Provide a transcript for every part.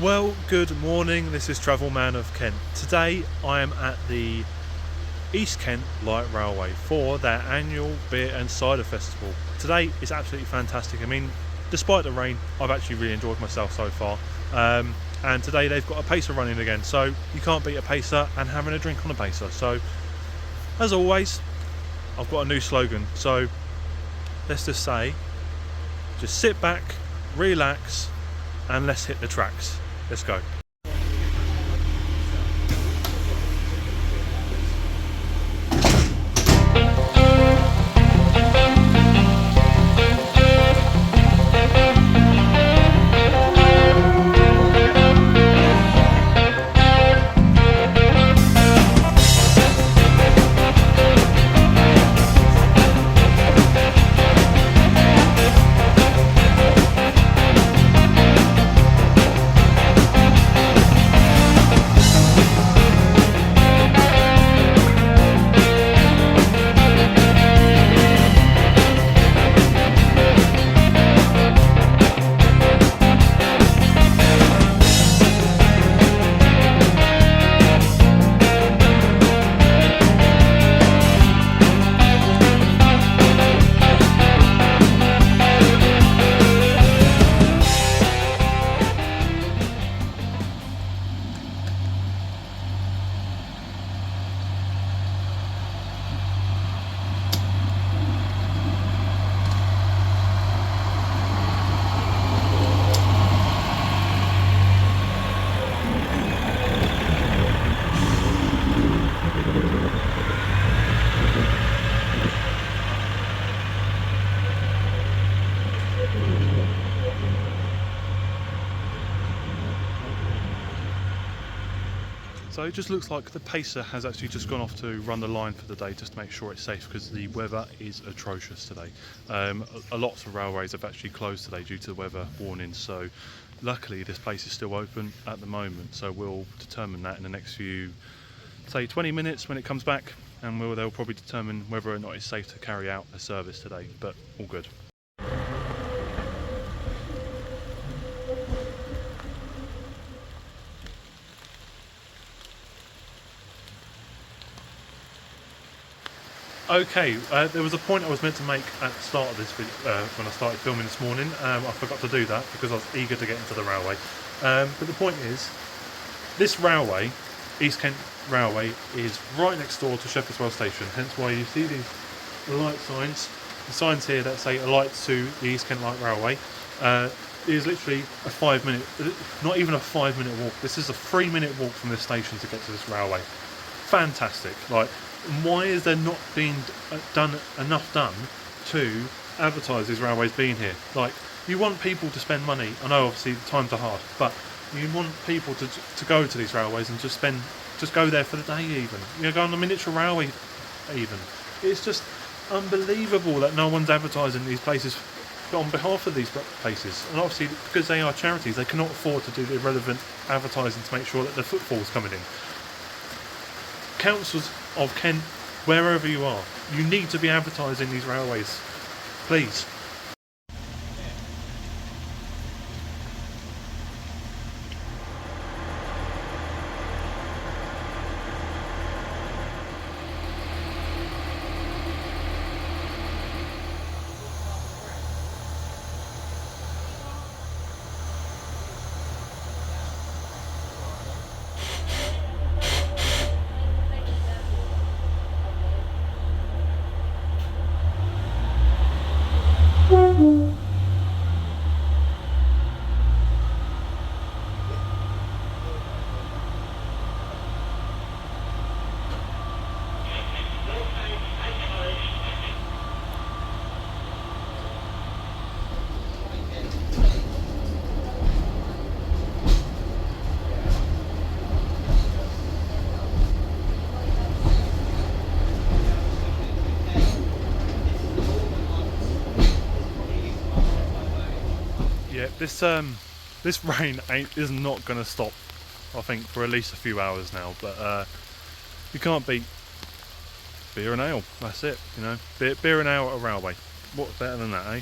Well, good morning. This is Travel Man of Kent. Today I am at the East Kent Light Railway for their annual Beer and Cider Festival. Today is absolutely fantastic. I mean, despite the rain, I've actually really enjoyed myself so far. And today they've got a pacer running again, so you can't beat a pacer and having a drink on a pacer. So, as always, I've got a new slogan. So, let's just say, just sit back, relax, and let's hit the tracks. Let's go. So it just looks like the pacer has actually just gone off to run the line for the day, just to make sure it's safe, because the weather is atrocious today. Lots of railways have actually closed today due to the weather warnings, so luckily this place is still open at the moment, so we'll determine that in the next few, say 20 minutes when it comes back, and they'll probably determine whether or not it's safe to carry out a service today, but all good. Okay, there was a point I was meant to make at the start of this video, when I started filming this morning. I forgot to do that because I was eager to get into the railway. But the point is, this railway, East Kent Railway, is right next door to Shepherd's Well Station, hence why you see these light signs, the signs here that say "Alight to the East Kent Light Railway." It is literally a 5 minute, not even a 5 minute walk. This is a 3 minute walk from this station to get to this railway. Fantastic. Like, why is there not being enough done to advertise these railways being here? Like, you want people to spend money. I know obviously the times are hard, but you want people to go to these railways and just go there for the day even. You know, go on the miniature railway even. It's just unbelievable that no one's advertising these places on behalf of these places. And obviously, because they are charities, they cannot afford to do the relevant advertising to make sure that the footfall's coming in. Councils of Kent, wherever you are, you need to be advertising these railways, please. Yeah, this rain is not going to stop, I think, for at least a few hours now. But you can't beat beer and ale. That's it, you know. Beer and ale at a railway. What's better than that, eh?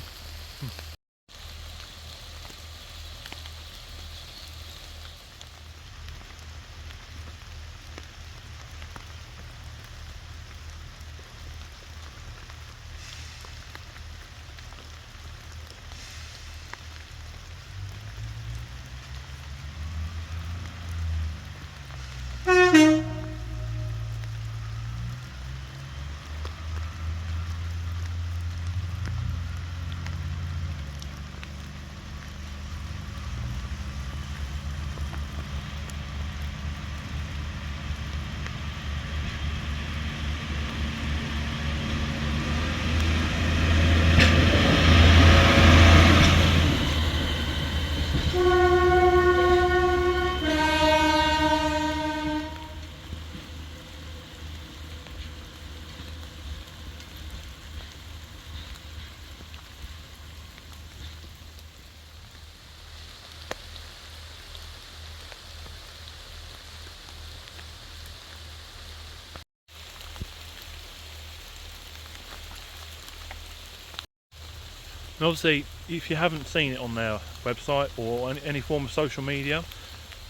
And obviously, if you haven't seen it on their website or any form of social media,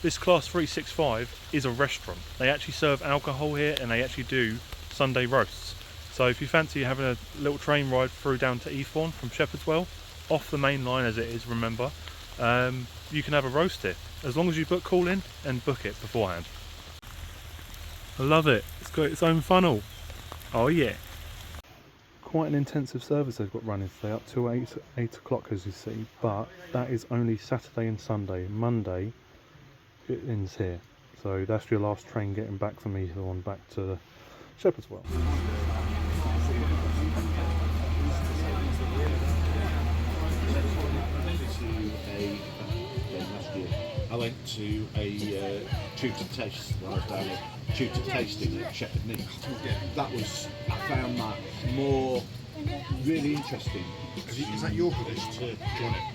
this Class 365 is a restaurant. They actually serve alcohol here and they actually do Sunday roasts. So if you fancy having a little train ride through down to Eathorne from Shepherdswell, off the main line as it is, remember, you can have a roast here, as long as you call in and book it beforehand. I love it. It's got its own funnel. Oh yeah. Quite an intensive service they've got running today, up till 8 o'clock as you see, but that is only Saturday and Sunday. Monday it ends here, so that's your last train getting back from Eathorne back to Shepherdswell. I went to a tutor taste when I was down at tutor tasting at Shepherd Neat. I found that more really interesting. Is that your dish? To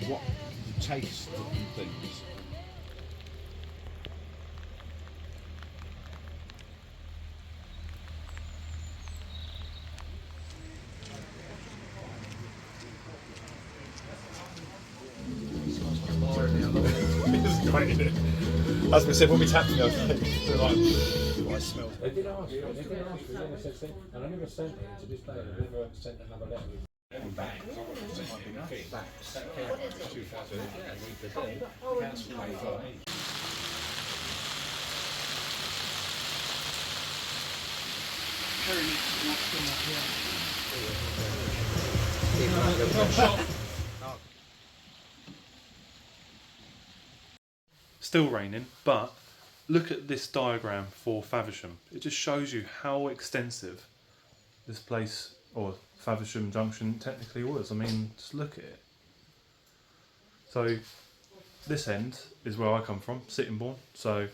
what the taste and things. As we said when we tapped the other day, we're like, oh, I smell. They did ask me, and I said, and I never sent it to this day, I never sent another letter. Back. Back. 2000. Council paid. Still raining, but look at this diagram for Faversham. It just shows you how extensive this place, or Faversham Junction, technically was. I mean, just look at it. So this end is where I come from, Sittingbourne. So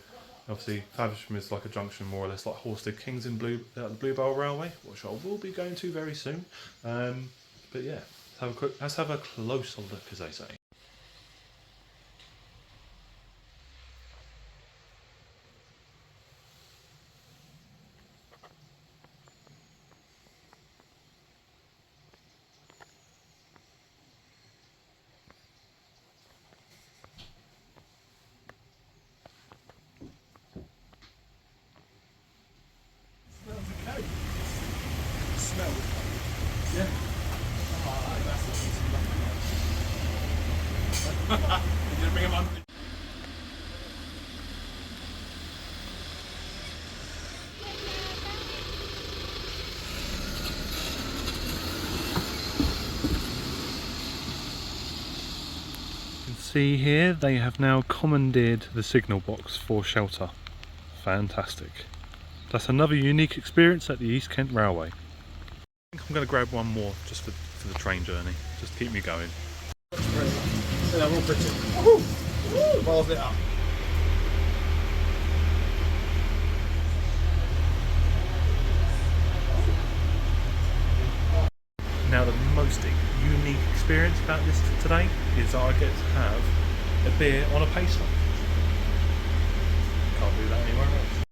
obviously Faversham is like a junction more or less like Horsted Kings in the Bluebell Railway, which I will be going to very soon. But yeah, let's have a closer look, as they say. See here, they have now commandeered the signal box for shelter. Fantastic. That's another unique experience at the East Kent Railway. I think I'm going to grab one more just for the train journey, just to keep me going. Now the most unique experience about this today is that I get to have a beer on a pacer. Can't do that anywhere else.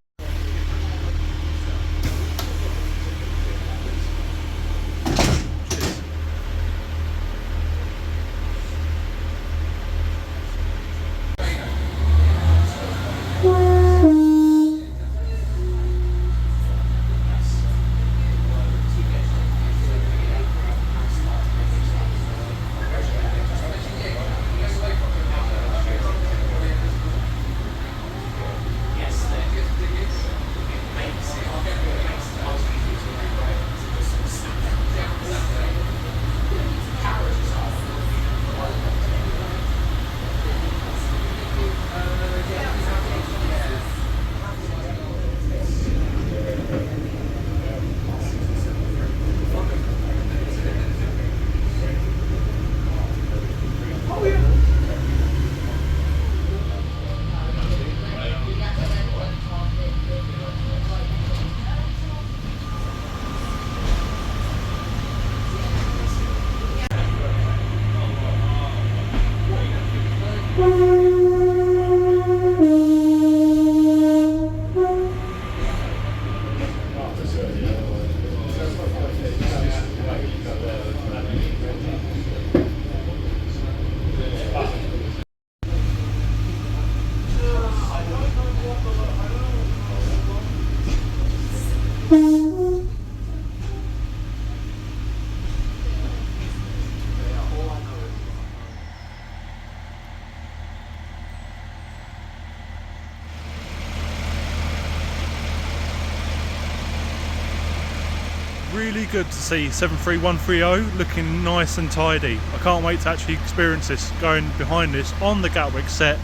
really good to see 73130 looking nice and tidy. I can't wait to actually experience this going behind this on the Gatwick set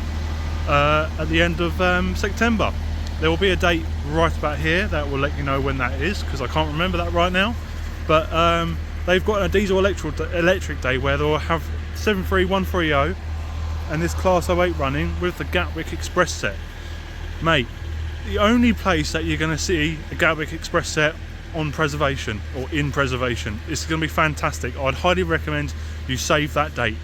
at the end of September. There will be a date right about here that will let you know when that is, because I can't remember that right now. But they've got a diesel electric day where they'll have 73130 and this Class 08 running with the Gatwick Express set. Mate, the only place that you're going to see a Gatwick Express set on preservation or in preservation. It's going to be fantastic. I'd highly recommend you save that date.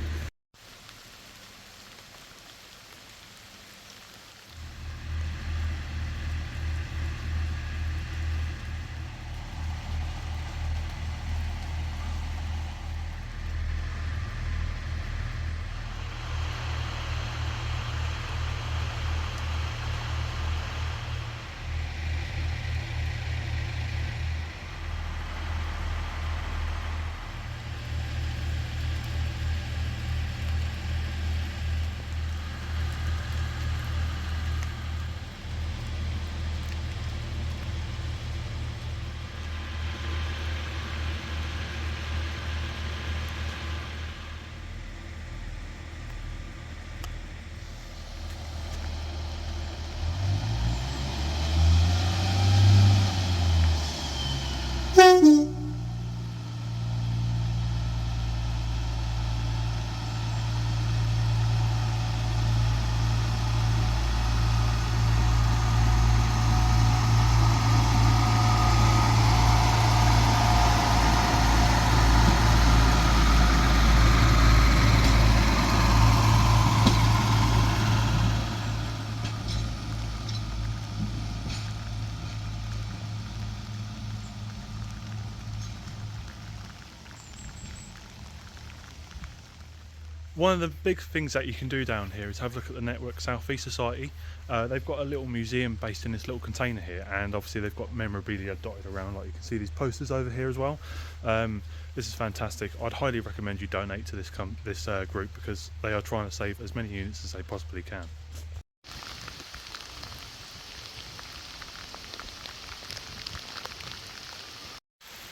One of the big things that you can do down here is have a look at the Network South East Society. They've got a little museum based in this little container here, and obviously they've got memorabilia dotted around, like you can see these posters over here as well. This is fantastic. I'd highly recommend you donate to this group, because they are trying to save as many units as they possibly can.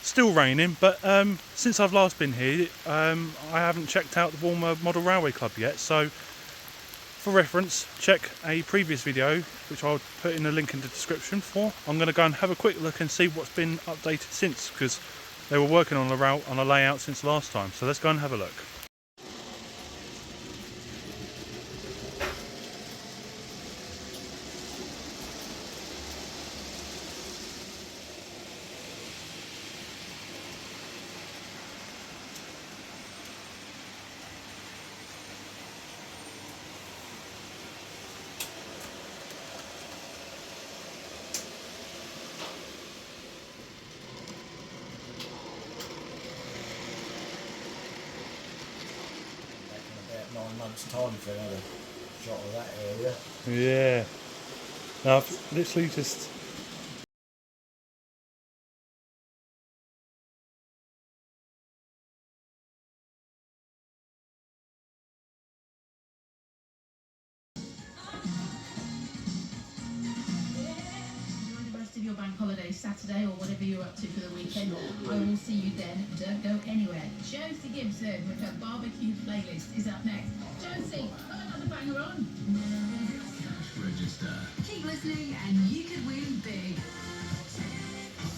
Still raining, but since I've last been here, I haven't checked out the Walmer Model Railway Club yet, so for reference, check a previous video, which I'll put in a link in the description for. I'm going to go and have a quick look and see what's been updated since, because they were working on a layout since last time, so let's go and have a look. Time for another shot of that area. Yeah. Now I've literally just... Your bank holiday Saturday or whatever you're up to for the weekend. I will see you then. Don't go anywhere. Josie Gibson with her barbecue playlist is up next. Josie, put another banger on. Register. Keep listening and you could win big.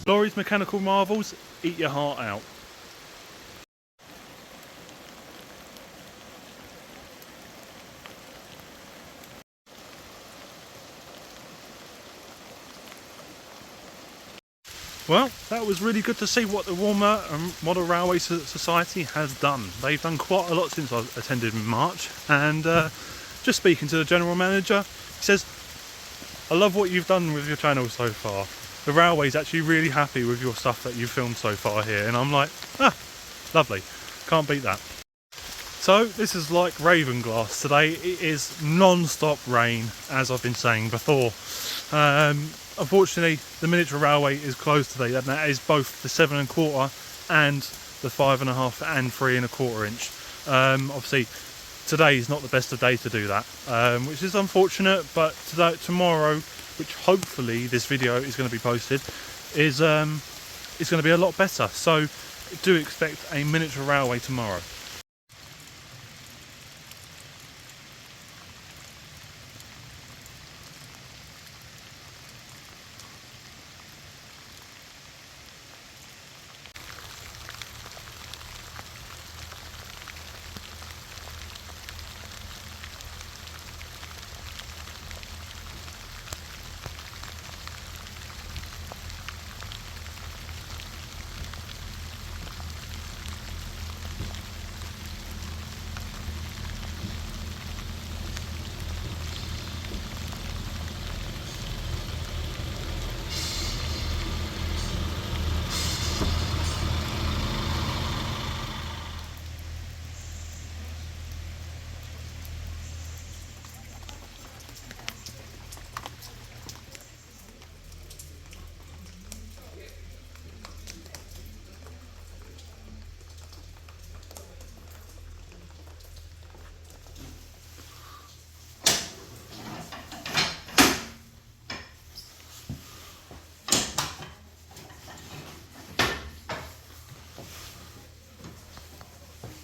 Laurie's Mechanical Marvels, eat your heart out. Well, that was really good to see what the Walmer Model Railway Society has done. They've done quite a lot since I attended in March, and just speaking to the general manager, he says, I love what you've done with your channel so far. The railway's actually really happy with your stuff that you've filmed so far here, and I'm like, lovely, can't beat that. So this is like Ravenglass today. It is non-stop rain, as I've been saying before. Unfortunately, the miniature railway is closed today, and that is both the 7 1/4 and the 5.5 and 3 1/4 inch. Obviously, today is not the best of day to do that, which is unfortunate. But tomorrow, which hopefully this video is going to be posted, is is going to be a lot better. So do expect a miniature railway tomorrow.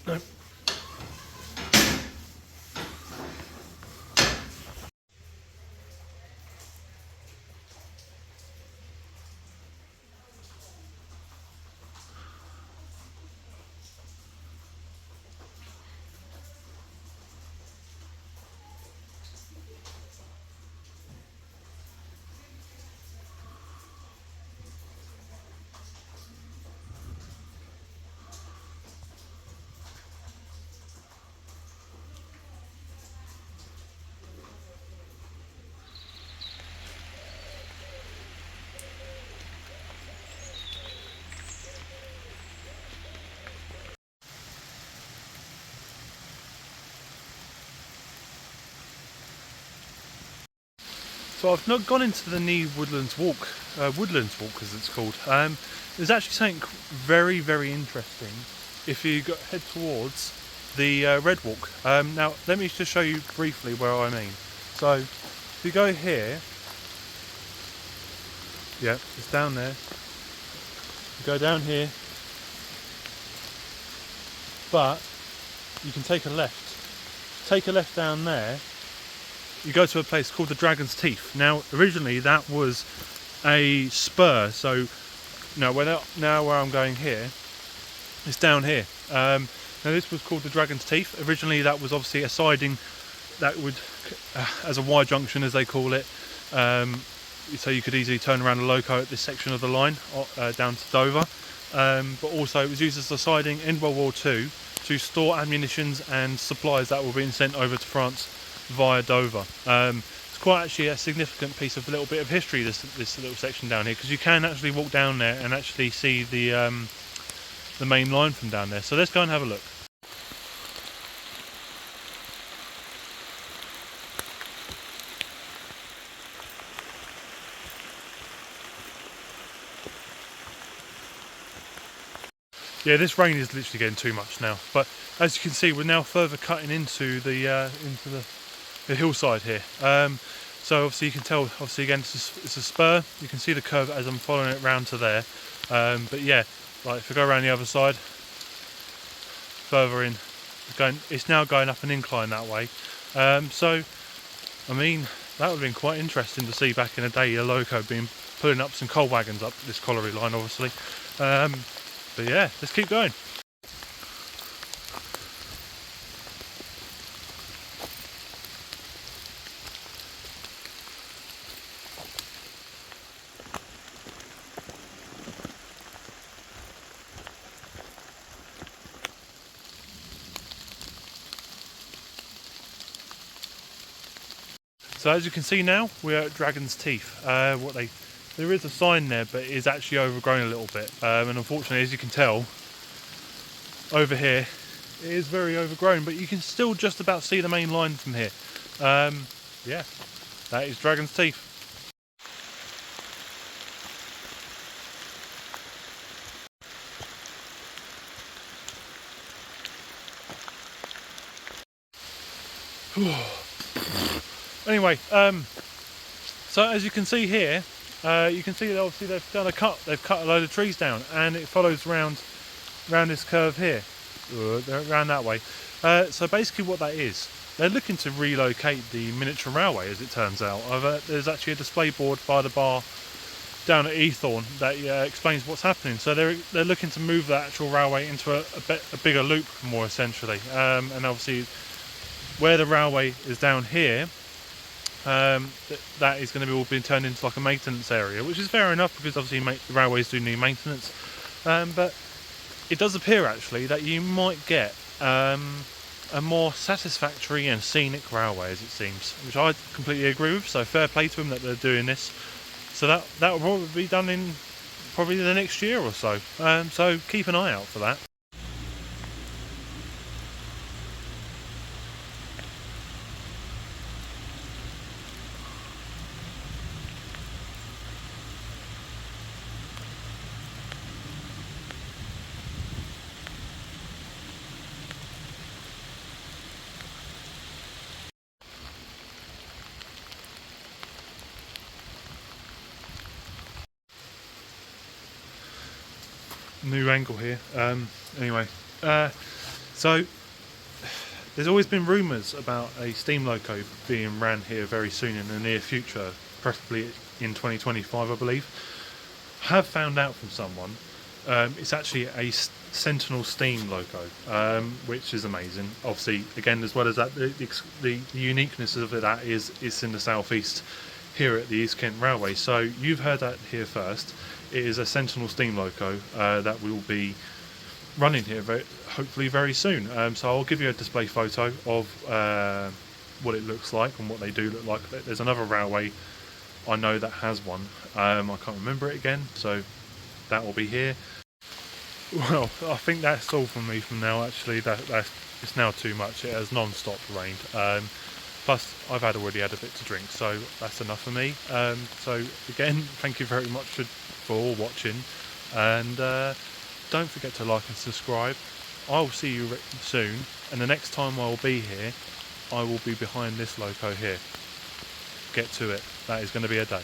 No. So I've not gone into the new Woodlands Walk as it's called. There's actually something very, very interesting if you head towards the Red Walk. Now let me just show you briefly where I mean. So if you go here, yeah, it's down there. You go down here, but you can take a left. Take a left down there. You go to a place called the Dragon's Teeth. Now, originally that was a spur, so now where I'm going here, it's down here. Now this was called the Dragon's Teeth. Originally that was obviously a siding that would, as a Y junction as they call it, so you could easily turn around a loco at this section of the line down to Dover. But also it was used as a siding in World War II to store ammunitions and supplies that were being sent over to France via Dover. It's quite actually a significant piece of a little bit of history, this little section down here, because you can actually walk down there and actually see the main line from down there. So let's go and have a look. Yeah, this rain is literally getting too much now, but as you can see, we're now further cutting into the hillside here. So obviously you can tell, obviously again it's a spur. You can see the curve as I'm following it round to there. But yeah, like if I go around the other side, further in, it's now going up an incline that way. So I mean, that would have been quite interesting to see back in the day, a loco pulling up some coal wagons up this colliery line, obviously. But yeah, let's keep going. So as you can see now, we're at Dragon's Teeth. There is a sign there, but it is actually overgrown a little bit. And unfortunately, as you can tell, over here, it is very overgrown, but you can still just about see the main line from here. Yeah, that is Dragon's Teeth. Anyway, so as you can see here, you can see that obviously they've done a cut. They've cut a load of trees down, and it follows round this curve here, around that way. So basically, what that is, they're looking to relocate the miniature railway, as it turns out. There's actually a display board by the bar down at Ethorne that explains what's happening. So they're looking to move the actual railway into a bigger loop, more essentially. And obviously, where the railway is down here, that is going to be all being turned into like a maintenance area, which is fair enough because obviously the railways do need maintenance. But it does appear actually that you might get a more satisfactory and scenic railway, as it seems, which I completely agree with. So fair play to them that they're doing this. So that will probably be done in probably the next year or so. So keep an eye out for that. New angle here. Anyway, so there's always been rumours about a steam loco being ran here very soon in the near future, preferably in 2025, I believe. I have found out from someone it's actually a Sentinel Steam Loco, which is amazing. Obviously, again, as well as that, the uniqueness of that is it's in the southeast here at the East Kent Railway. So you've heard that here first. It is a Sentinel Steam Loco that will be running here hopefully very soon. So I'll give you a display photo of what it looks like and what they do look like. There's another railway I know that has one. I can't remember it again, so that will be here. Well, I think that's all from me from now. Actually, it's now too much. It has non-stop rained. Plus, I've already had a bit to drink, so that's enough for me. So again, thank you very much for watching, and don't forget to like and subscribe. I'll see you soon, and the next time I will be here, I will be behind this loco here. Get to it. That is going to be a day.